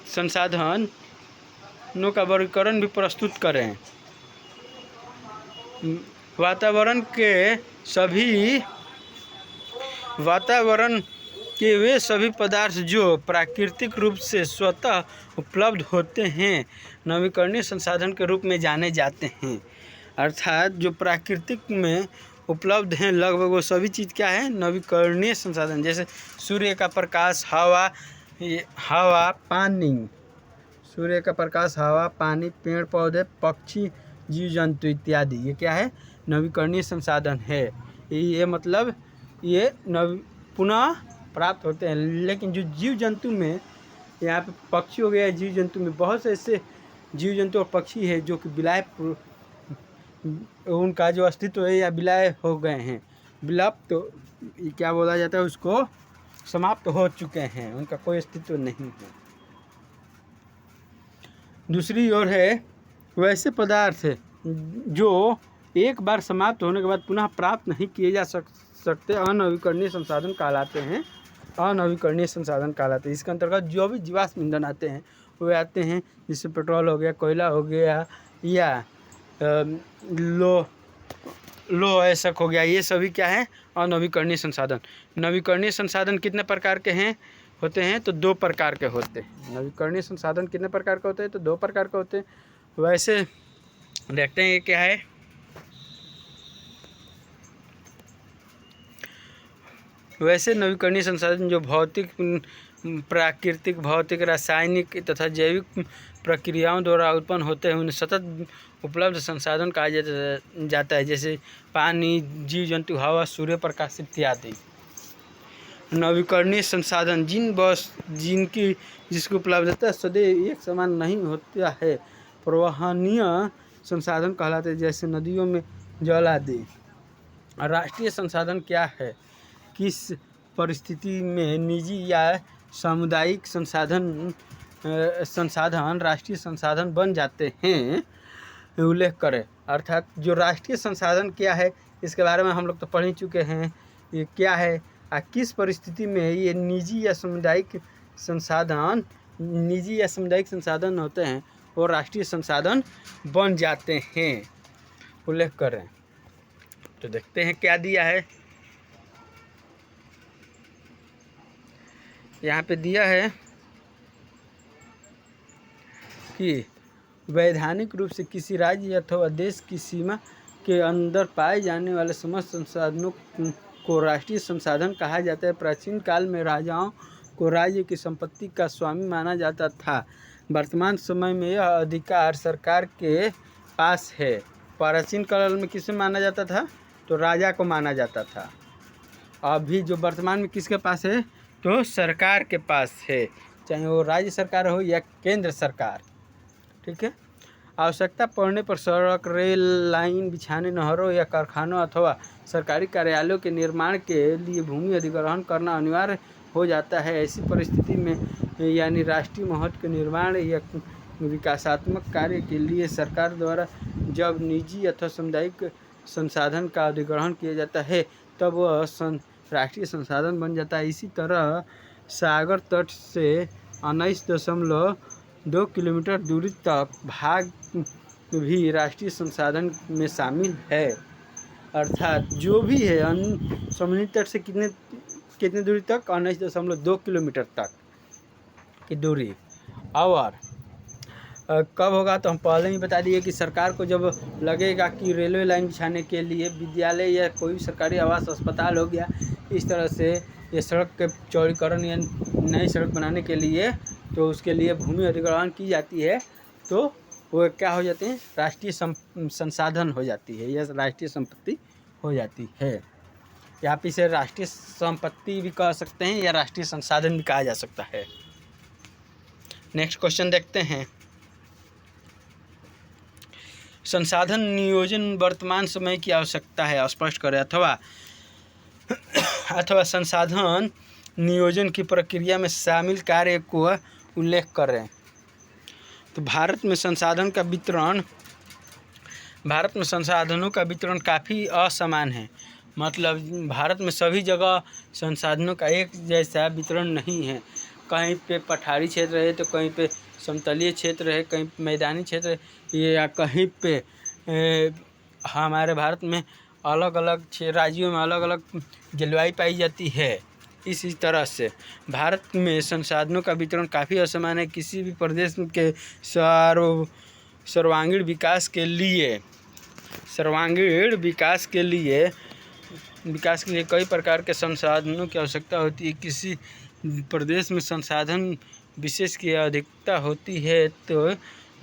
संसाधनों का वर्गीकरण भी प्रस्तुत करें। वातावरण के वे सभी पदार्थ जो प्राकृतिक रूप से स्वतः उपलब्ध होते हैं नवीकरणीय संसाधन के रूप में जाने जाते हैं। अर्थात जो प्राकृतिक में उपलब्ध हैं लगभग वो सभी चीज़ क्या है, नवीकरणीय संसाधन। जैसे सूर्य का प्रकाश, हवा, पानी, सूर्य का प्रकाश, हवा, पानी, पेड़ पौधे, पक्षी, जीव जंतु इत्यादि, ये क्या है, नवीकरणीय संसाधन है। ये मतलब ये पुनः प्राप्त होते हैं। लेकिन जो जीव जंतु में, यहाँ पे पक्षी हो गया, जीव जंतु में बहुत से ऐसे जीव जंतु और पक्षी है जो कि विलय, उनका जो अस्तित्व है या विलय हो गए हैं, विलुप्त, तो क्या बोला जाता है उसको, समाप्त हो चुके हैं, उनका कोई अस्तित्व नहीं है। दूसरी ओर है वैसे पदार्थ जो एक बार समाप्त होने के बाद पुनः प्राप्त नहीं किए जा सकते, अनवीकरणीय संसाधन कहलाते हैं। अनवीकरणीय संसाधन कहलाते हैं। इसके अंतर्गत जो भी जीवाश्म ईंधन आते हैं वे आते हैं, जैसे पेट्रोल हो गया, कोयला हो गया, या लोह हो गया, ये सभी क्या है, अनवीकरणीय संसाधन। नवीकरणीय संसाधन कितने प्रकार के होते हैं, तो 2 प्रकार के होते हैं। नवीकरणीय संसाधन कितने प्रकार के होते हैं, तो 2 प्रकार के होते हैं। वैसे देखते हैं ये क्या है। वैसे नवीकरणीय संसाधन जो प्राकृतिक, भौतिक, रासायनिक तथा जैविक प्रक्रियाओं द्वारा उत्पन्न होते हैं, उन्हें सतत उपलब्ध संसाधन कहा जाता है। जैसे पानी, जीव जंतु, हवा, सूर्य प्रकाश इत्यादि। नवीकरणीय संसाधन जिसकी उपलब्धता सदैव एक समान नहीं होता है, प्रवहनीय संसाधन कहलाते हैं, जैसे नदियों में जल आदि। राष्ट्रीय संसाधन क्या है, किस परिस्थिति में निजी या सामुदायिक संसाधन राष्ट्रीय संसाधन बन जाते हैं, उल्लेख करें। अर्थात जो राष्ट्रीय संसाधन क्या है, इसके बारे में हम लोग तो पढ़ ही चुके हैं, ये क्या है, किस परिस्थिति में ये निजी या सामुदायिक संसाधन होते हैं, वो राष्ट्रीय संसाधन बन जाते हैं, उल्लेख करें। तो देखते हैं क्या दिया है। यहाँ पे दिया है कि वैधानिक रूप से किसी राज्य अथवा देश की सीमा के अंदर पाए जाने वाले समस्त संसाधनों को राष्ट्रीय संसाधन कहा जाता है। प्राचीन काल में राजाओं को राज्य की संपत्ति का स्वामी माना जाता था। वर्तमान समय में यह अधिकार सरकार के पास है। प्राचीन काल में किसे माना जाता था, तो राजा को माना जाता था। अभी जो वर्तमान में किसके पास है, तो सरकार के पास है, चाहे वो राज्य सरकार हो या केंद्र सरकार। ठीक है। आवश्यकता पड़ने पर सड़क, रेल लाइन बिछाने, नहरों या कारखानों अथवा सरकारी कार्यालयों के निर्माण के लिए भूमि अधिग्रहण करना अनिवार्य हो जाता है। ऐसी परिस्थिति में यानी राष्ट्रीय महत्व के निर्माण या विकासात्मक कार्य के लिए सरकार द्वारा जब निजी अथवा सामुदायिक संसाधन का अधिग्रहण किया जाता है, तब वह राष्ट्रीय संसाधन बन जाता है। इसी तरह सागर तट से 19.2 किलोमीटर दूरी तक भाग भी राष्ट्रीय संसाधन में शामिल है। अर्थात जो भी है समुद्री तट से कितने दूरी तक, 19.2 किलोमीटर तक की दूरी। और कब होगा तो हम पहले ही बता दिए कि सरकार को जब लगेगा कि रेलवे लाइन बिछाने के लिए विद्यालय या कोई भी सरकारी आवास अस्पताल हो गया, इस तरह से ये सड़क के चौड़ीकरण या नई सड़क बनाने के लिए, तो उसके लिए भूमि अधिग्रहण की जाती है, तो वो क्या हो जाते हैं, राष्ट्रीय संसाधन हो जाती है या राष्ट्रीय संपत्ति हो जाती है। या आप इसे राष्ट्रीय संपत्ति भी कह सकते हैं या राष्ट्रीय संसाधन भी कहा जा सकता है। नेक्स्ट क्वेश्चन देखते हैं। संसाधन नियोजन वर्तमान समय की आवश्यकता है, स्पष्ट करें। अथवा संसाधन नियोजन की प्रक्रिया में शामिल कार्य को उल्लेख करें। तो भारत में संसाधनों का वितरण काफ़ी असमान है। मतलब भारत में सभी जगह संसाधनों का एक जैसा वितरण नहीं है। कहीं पे पठारी क्षेत्र है तो कहीं पे समतलीय क्षेत्र है, कहीं मैदानी क्षेत्र है, या कहीं पे हमारे भारत में अलग अलग राज्यों में अलग अलग जलवायु पाई जाती है। इसी तरह से भारत में संसाधनों का वितरण काफ़ी असमान है। किसी भी प्रदेश के सर्वांगीण विकास के लिए कई प्रकार के संसाधनों की आवश्यकता होती है। किसी प्रदेश में संसाधन विशेष की अधिकता होती है तो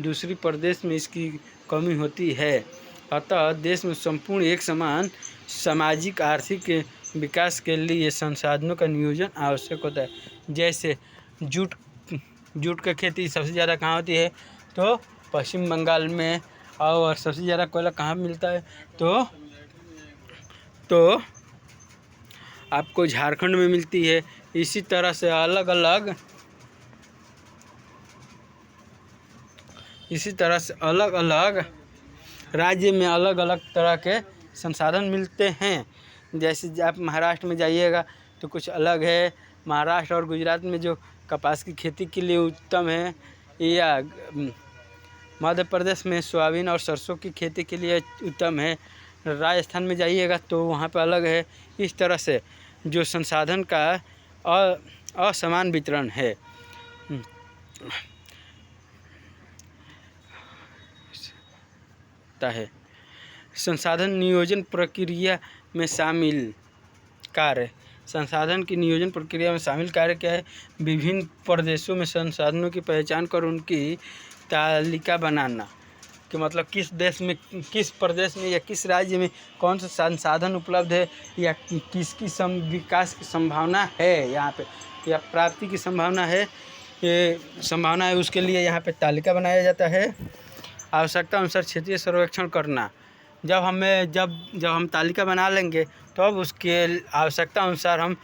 दूसरी प्रदेश में इसकी कमी होती है। अतः देश में संपूर्ण एक समान सामाजिक आर्थिक विकास के लिए संसाधनों का नियोजन आवश्यक होता है। जैसे जूट की खेती सबसे ज़्यादा कहाँ होती है, तो पश्चिम बंगाल में। और सबसे ज़्यादा कोयला कहाँ मिलता है, तो आपको झारखंड में मिलती है। इसी तरह से अलग अलग राज्य में अलग अलग तरह के संसाधन मिलते हैं। जैसे आप महाराष्ट्र में जाइएगा तो कुछ अलग है। महाराष्ट्र और गुजरात में जो कपास की खेती के लिए उत्तम है, या मध्य प्रदेश में सोयाबीन और सरसों की खेती के लिए उत्तम है। राजस्थान में जाइएगा तो वहाँ पर अलग है। इस तरह से जो संसाधन का असमान वितरण है। संसाधन नियोजन प्रक्रिया में शामिल कार्य। संसाधन की नियोजन प्रक्रिया में शामिल कार्य क्या है? विभिन्न प्रदेशों में संसाधनों की पहचान कर उनकी तालिका बनाना, कि मतलब किस देश में, किस प्रदेश में या किस राज्य में कौन सा संसाधन उपलब्ध है, या किसकी विकास की संभावना है यहाँ पे, या प्राप्ति की संभावना है, उसके लिए यहाँ पे तालिका बनाया जाता है। आवश्यकता अनुसार क्षेत्रीय सर्वेक्षण करना। जब हम तालिका बना लेंगे तो अब उसके आवश्यकता अनुसार हम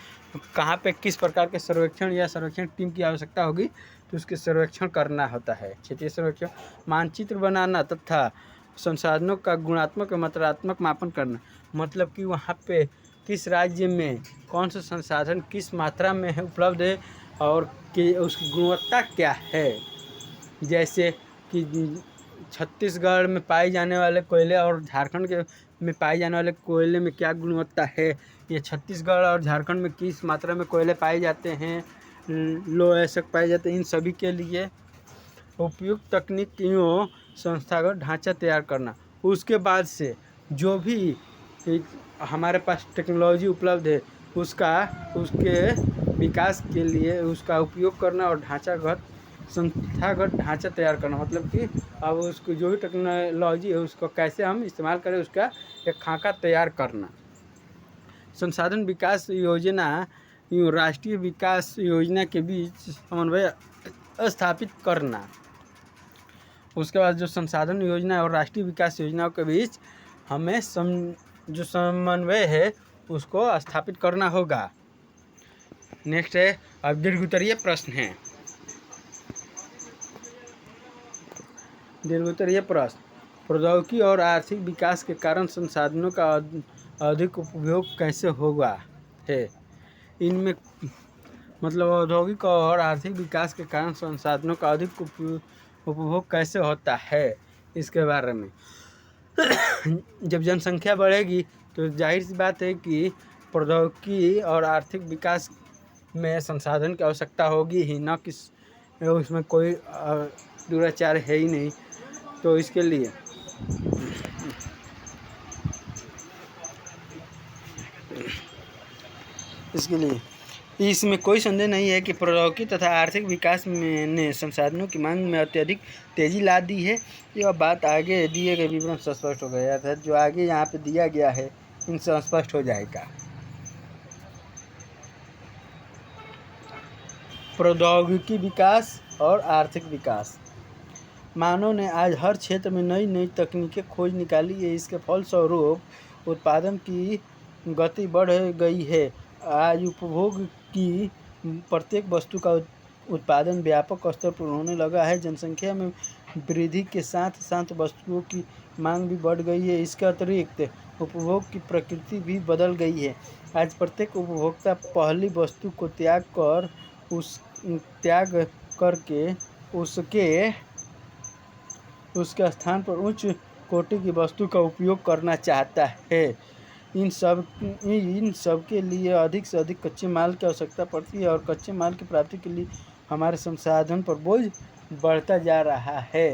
कहाँ पे किस प्रकार के सर्वेक्षण या सर्वेक्षण टीम की आवश्यकता होगी तो उसके सर्वेक्षण करना होता है। क्षेत्रीय सर्वेक्षण। मानचित्र बनाना तथा संसाधनों का गुणात्मक और मात्रात्मक मापन करना। मतलब कि वहाँ पे किस राज्य में कौन सा संसाधन किस मात्रा में है उपलब्ध है और कि उसकी गुणवत्ता क्या है। जैसे कि छत्तीसगढ़ में पाए जाने वाले कोयले और झारखंड में पाए जाने वाले कोयले में क्या गुणवत्ता है, ये छत्तीसगढ़ और झारखंड में किस मात्रा में कोयले पाए जाते हैं, लोह अयस्क पाए जाते हैं। इन सभी के लिए उपयुक्त तकनीकियों संस्थागत ढांचा तैयार करना। उसके बाद से जो भी हमारे पास टेक्नोलॉजी उपलब्ध है उसके विकास के लिए उसका उपयोग करना और संस्थागत ढांचा तैयार करना। मतलब कि अब उसको जो भी टेक्नोलॉजी है उसको कैसे हम इस्तेमाल करें उसका एक खाका तैयार करना। संसाधन विकास योजना राष्ट्रीय विकास योजना के बीच समन्वय स्थापित करना। उसके बाद जो संसाधन योजना और राष्ट्रीय विकास योजनाओं के बीच हमें जो समन्वय है उसको स्थापित करना होगा। नेक्स्ट है, अब दीर्घोत्तरीय प्रश्न है। दीर्घोत्तरीय प्रश्न। प्रौद्योगिकी और आर्थिक विकास के कारण संसाधनों का अधिक उपयोग कैसे होगा है। इनमें मतलब औद्योगिक और आर्थिक विकास के कारण संसाधनों का अधिक उपभोग कैसे होता है, इसके बारे में। जब जनसंख्या बढ़ेगी तो जाहिर सी बात है कि प्रौद्योगिकी और आर्थिक विकास में संसाधन की आवश्यकता होगी ही, ना कि उसमें कोई दुराचार है ही नहीं। तो इसके लिए इसमें कोई संदेह नहीं है कि प्रौद्योगिकी तथा आर्थिक विकास ने संसाधनों की मांग में अत्यधिक तेजी ला दी है। यह बात आगे दिए गए विवरण से स्पष्ट हो गया था। जो आगे यहाँ पे दिया गया है इनसे स्पष्ट हो जाएगा। प्रौद्योगिकी विकास और आर्थिक विकास। मानव ने आज हर क्षेत्र में नई नई तकनीकें खोज निकाली है। इसके फलस्वरूप उत्पादन की गति बढ़ गई है। आज उपभोग की प्रत्येक वस्तु का उत्पादन व्यापक स्तर पर होने लगा है। जनसंख्या में वृद्धि के साथ साथ वस्तुओं की मांग भी बढ़ गई है। इसके अतिरिक्त उपभोग की प्रकृति भी बदल गई है। आज प्रत्येक उपभोक्ता पहली वस्तु को त्याग करके उसके स्थान पर उच्च कोटि की वस्तु का उपयोग करना चाहता है। इन सब के लिए अधिक से अधिक कच्चे माल की आवश्यकता पड़ती है और कच्चे माल की प्राप्ति के लिए हमारे संसाधन पर बोझ बढ़ता जा रहा है।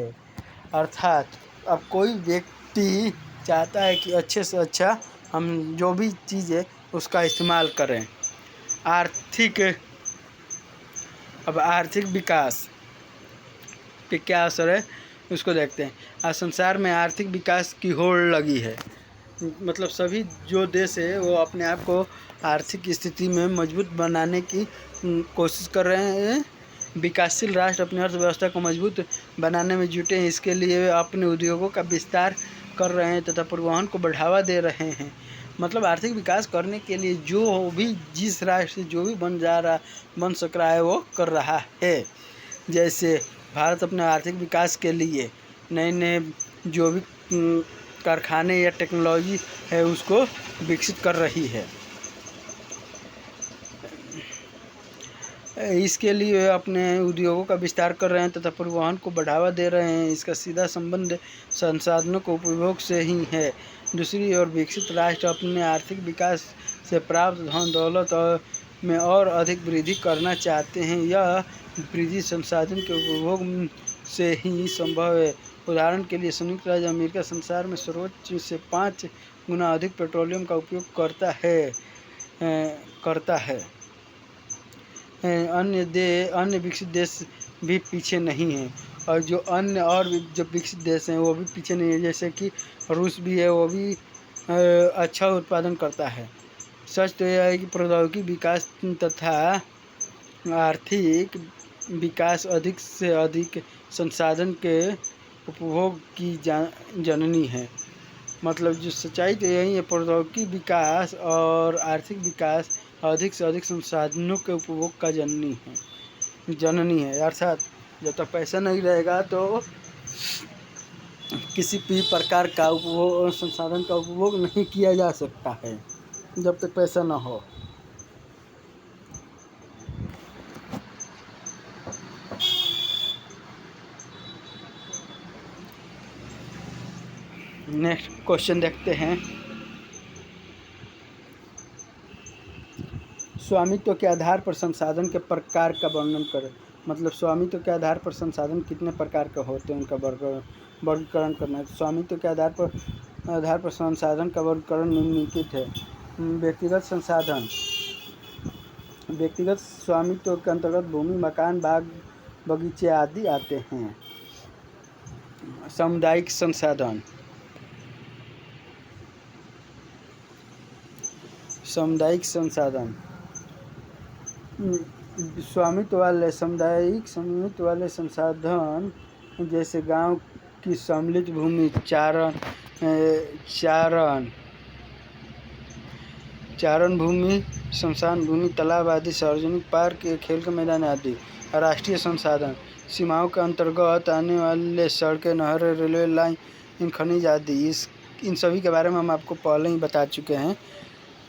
अर्थात अब कोई व्यक्ति चाहता है कि अच्छे से अच्छा हम जो भी चीज़ है उसका इस्तेमाल करें। आर्थिक विकास पे क्या असर है उसको देखते हैं। आज संसार में आर्थिक विकास की होड़ लगी है। मतलब सभी जो देश है वो अपने आप को आर्थिक स्थिति में मजबूत बनाने की कोशिश कर रहे हैं। विकासशील राष्ट्र अपनी अर्थव्यवस्था को मजबूत बनाने में जुटे हैं। इसके लिए अपने उद्योगों का विस्तार कर रहे हैं तथा परिवहन को बढ़ावा दे रहे हैं। मतलब आर्थिक विकास करने के लिए जो भी जिस राष्ट्र से जो भी बन सक रहा है वो कर रहा है। जैसे भारत अपने आर्थिक विकास के लिए नए नए जो भी कारखाने या टेक्नोलॉजी है उसको विकसित कर रही है। इसके लिए अपने उद्योगों का विस्तार कर रहे हैं तथा परिवहन को बढ़ावा दे रहे हैं। इसका सीधा संबंध संसाधनों को उपयोग से ही है। दूसरी ओर विकसित राष्ट्र अपने आर्थिक विकास से प्राप्त धन दौलत में और अधिक वृद्धि करना चाहते हैं। यह वृद्धि संसाधन के उपभोग से ही संभव है। उदाहरण के लिए संयुक्त राज्य अमेरिका संसार में सर्वोच्च से 5 गुना अधिक पेट्रोलियम का उपयोग करता है। अन्य विकसित देश भी पीछे नहीं हैं और जो विकसित देश हैं वो भी पीछे नहीं है। जैसे कि रूस भी है, वो भी अच्छा उत्पादन करता है। सच तो यह है कि प्रौद्योगिकी विकास तथा आर्थिक विकास अधिक से अधिक संसाधन के उपभोग की जननी है। मतलब जो सच्चाई तो यही है, प्रौद्योगिकी विकास और आर्थिक विकास अधिक से अधिक संसाधनों के उपभोग का जननी है। अर्थात जब तक पैसा नहीं रहेगा तो किसी भी प्रकार का संसाधन का उपभोग नहीं किया जा सकता है जब तक पैसा ना हो। नेक्स्ट क्वेश्चन देखते हैं। स्वामित्व के आधार पर संसाधन के प्रकार का वर्णन करें। मतलब स्वामित्व के आधार पर संसाधन कितने प्रकार के होते हैं उनका वर्गीकरण करना है। स्वामित्व के आधार पर संसाधन का वर्गीकरण निम्नलिखित है। व्यक्तिगत संसाधन। व्यक्तिगत स्वामित्व के अंतर्गत भूमि, मकान, बाग बगीचे आदि आते हैं। सामुदायिक संसाधन। सामुदायिक संसाधन सामुदायिक स्वामित्व वाले संसाधन जैसे गांव की सम्मिलित भूमि, चारण भूमि, श्मशान भूमि, तालाब आदि, सार्वजनिक पार्क, खेल के मैदान आदि। राष्ट्रीय संसाधन सीमाओं के अंतर्गत आने वाले सड़कें, नहरें, रेलवे लाइन, खनिज आदि। इन सभी के बारे में हम आपको पहले ही बता चुके हैं।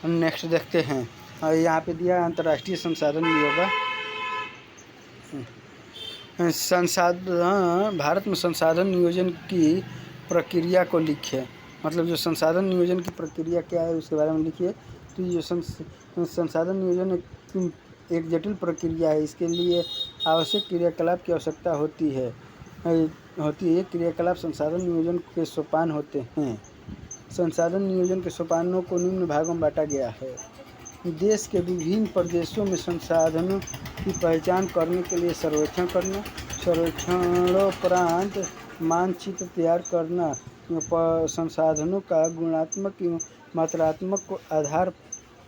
नेक्स्ट देखते हैं। और यहाँ पे दिया अंतर्राष्ट्रीय संसाधन भी होगा। भारत में संसाधन नियोजन की प्रक्रिया को लिखें। मतलब जो संसाधन नियोजन की प्रक्रिया क्या है उसके बारे में लिखिए। तो ये संसाधन नियोजन एक जटिल प्रक्रिया है। इसके लिए आवश्यक क्रियाकलाप की आवश्यकता होती है। ये क्रियाकलाप संसाधन नियोजन के सोपान होते हैं। संसाधन नियोजन के सोपानों को निम्न भागों में बांटा गया है। देश के विभिन्न प्रदेशों में संसाधनों की पहचान करने के लिए सर्वेक्षण करना, सर्वेक्षणोपरांत मानचित्र तैयार करना, संसाधनों का गुणात्मक एवं मात्रात्मक आधार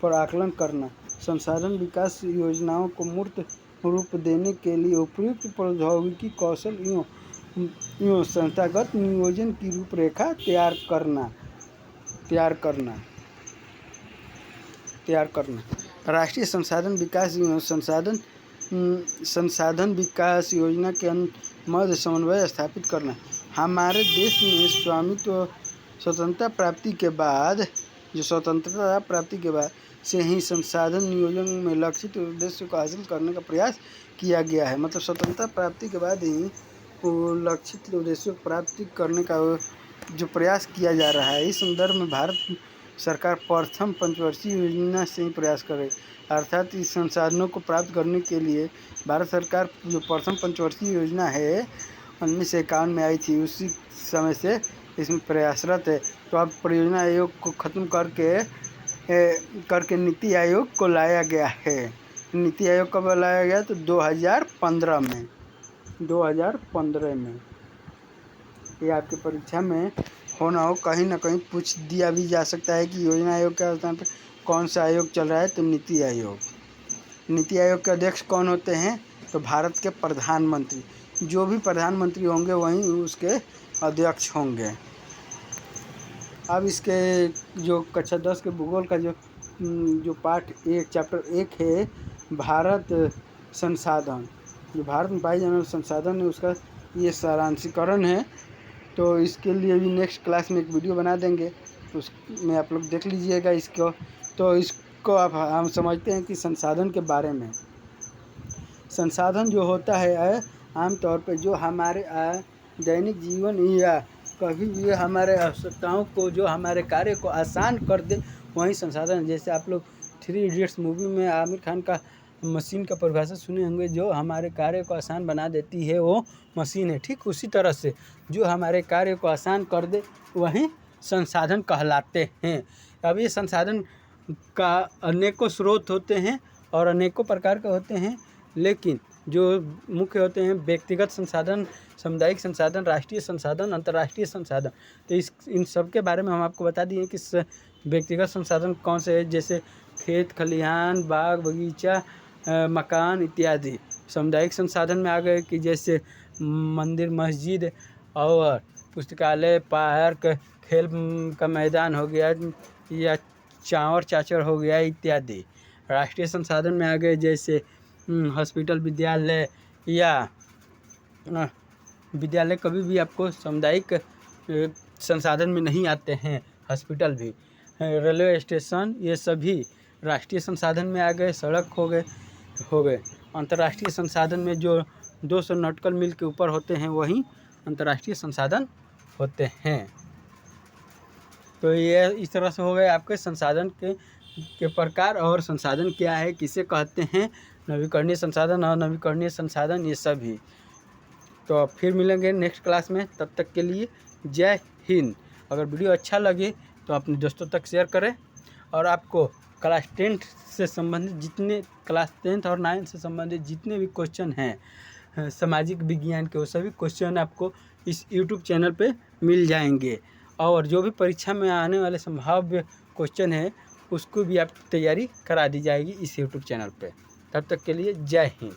पर आकलन करना, संसाधन विकास योजनाओं को मूर्त रूप देने के लिए उपयुक्त प्रौद्योगिकी कौशल एवं संस्थागत नियोजन की रूपरेखा तैयार करना। राष्ट्रीय संसाधन विकास एवं संसाधन विकास योजना के मध्य समन्वय स्थापित करना। हमारे देश में स्वतंत्रता प्राप्ति के बाद से ही संसाधन नियोजन में लक्षित उद्देश्य को हासिल करने का प्रयास किया गया है। मतलब स्वतंत्रता प्राप्ति के बाद ही लक्षित उद्देश्यों को प्राप्ति करने का जो प्रयास किया जा रहा है। इस संदर्भ में भारत सरकार प्रथम पंचवर्षीय योजना से ही प्रयास करे, अर्थात इस संसाधनों को प्राप्त करने के लिए भारत सरकार जो प्रथम पंचवर्षीय योजना है 1951 में आई थी, उसी समय से इसमें प्रयासरत है। तो अब परियोजना आयोग को ख़त्म करके नीति आयोग को लाया गया है। नीति आयोग कब लाया गया? तो 2015 में। ये आपकी परीक्षा में हो ना हो कहीं ना कहीं पूछ दिया भी जा सकता है कि योजना आयोग के स्थान पर कौन सा आयोग चल रहा है। तो नीति आयोग के अध्यक्ष कौन होते हैं? तो भारत के प्रधानमंत्री। जो भी प्रधानमंत्री होंगे वहीं उसके अध्यक्ष होंगे। अब इसके जो कक्षा 10 के भूगोल का जो पाठ 1 चैप्टर 1 है भारत संसाधन, जो भारत में पाए जाने वाले संसाधन है उसका ये सारांशीकरण है। तो इसके लिए भी नेक्स्ट क्लास में एक वीडियो बना देंगे, उसमें आप लोग देख लीजिएगा इसको। तो इसको अब हम समझते हैं कि संसाधन के बारे में। संसाधन जो होता है आमतौर पर जो हमारे दैनिक जीवन या कभी भी हमारे आवश्यकताओं को, जो हमारे कार्य को आसान कर दे, वही संसाधन। जैसे आप लोग 3 इडियट्स मूवी में आमिर खान का मशीन का परिभाषा सुने होंगे, जो हमारे कार्य को आसान बना देती है वो मशीन है। ठीक उसी तरह से जो हमारे कार्य को आसान कर दे वही संसाधन कहलाते हैं। अब ये संसाधन का अनेकों स्रोत होते हैं और अनेकों प्रकार के होते हैं, लेकिन जो मुख्य होते हैं व्यक्तिगत संसाधन, सामुदायिक संसाधन, राष्ट्रीय संसाधन, अंतर्राष्ट्रीय संसाधन। तो इन सब के बारे में हम आपको बता दिए कि व्यक्तिगत संसाधन कौन से हैं, जैसे खेत खलिहान, बाग बगीचा, मकान इत्यादि। सामुदायिक संसाधन में आ गए कि जैसे मंदिर मस्जिद और पुस्तकालय, पार्क, खेल का मैदान हो गया या चाँवर चाचर हो गया इत्यादि। राष्ट्रीय संसाधन में आ गए जैसे हॉस्पिटल, विद्यालय विद्यालय कभी भी आपको सामुदायिक संसाधन में नहीं आते हैं। हॉस्पिटल भी, रेलवे स्टेशन, ये सभी राष्ट्रीय संसाधन में आ गए। सड़क हो गए। अंतर्राष्ट्रीय संसाधन में जो 200 नॉटिकल मील के ऊपर होते हैं वही अंतर्राष्ट्रीय संसाधन होते हैं। तो ये इस तरह से हो गए आपके संसाधन के प्रकार और संसाधन क्या है, किसे कहते हैं, नवीकरणीय संसाधन और नवीकरणीय संसाधन, ये सभी। तो फिर मिलेंगे नेक्स्ट क्लास में, तब तक के लिए जय हिंद। अगर वीडियो अच्छा लगे तो अपने दोस्तों तक शेयर करें, और आपको क्लास 10 से संबंधित जितने क्लास 10 और 9 से संबंधित जितने भी क्वेश्चन हैं सामाजिक विज्ञान के, वो सभी क्वेश्चन आपको इस YouTube चैनल पे मिल जाएंगे। और जो भी परीक्षा में आने वाले संभाव्य क्वेश्चन है उसको भी आपकी तैयारी करा दी जाएगी इस YouTube चैनल पे। तब तक के लिए जय हिंद।